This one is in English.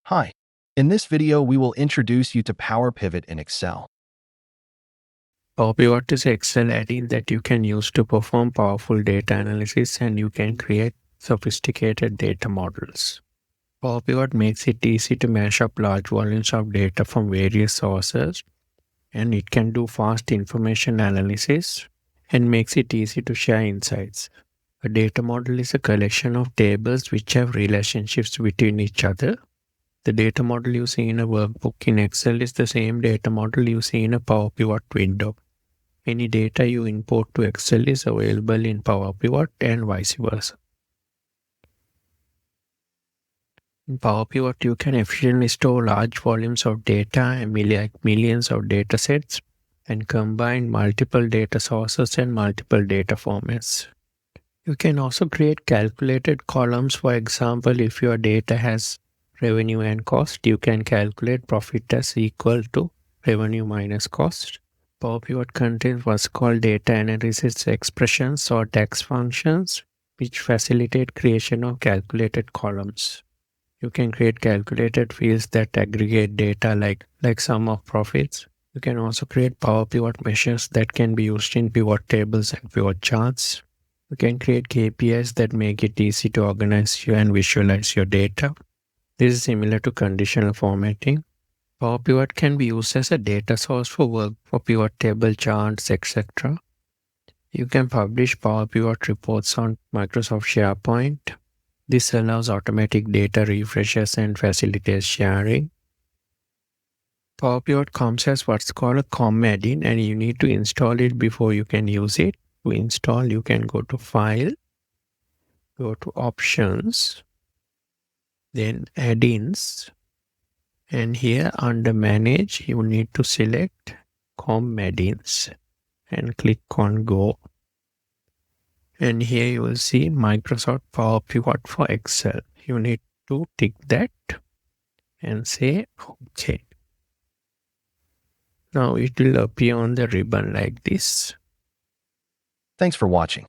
Hi. In this video, we will introduce you to Power Pivot in Excel. Power Pivot is an Excel add-in that you can use to perform powerful data analysis, and you can create sophisticated data models. Power Pivot makes it easy to mash up large volumes of data from various sources, and it can do fast information analysis and makes it easy to share insights. A data model is a collection of tables which have relationships between each other. The data model you see in a workbook in Excel is the same data model you see in a Power Pivot window. Any data you import to Excel is available in Power Pivot and vice versa. In Power Pivot, you can efficiently store large volumes of data and millions of data sets and combine multiple data sources and multiple data formats. You can also create calculated columns. For example, if your data has revenue and cost, you can calculate profit as equal to revenue minus cost. Power Pivot contains what's called data analysis expressions or DAX functions, which facilitate creation of calculated columns. You can create calculated fields that aggregate data like sum of profits. You can also create Power Pivot measures that can be used in pivot tables and pivot charts. You can create KPIs that make it easy to organize and visualize your data. This is similar to conditional formatting. Power Pivot can be used as a data source for work for pivot table charts, etc. You can publish Power Pivot reports on Microsoft SharePoint. This allows automatic data refreshes and facilitates sharing. Power Pivot comes as what's called a COM add-in, and you need to install it before you can use it. To install, you can go to File, go to Options, then Add-ins, and here under Manage, you need to select COM add-ins and click on Go. And here you will see Microsoft Power Pivot for Excel. You need to tick that and say OK. Now it will appear on the ribbon like this. Thanks for watching.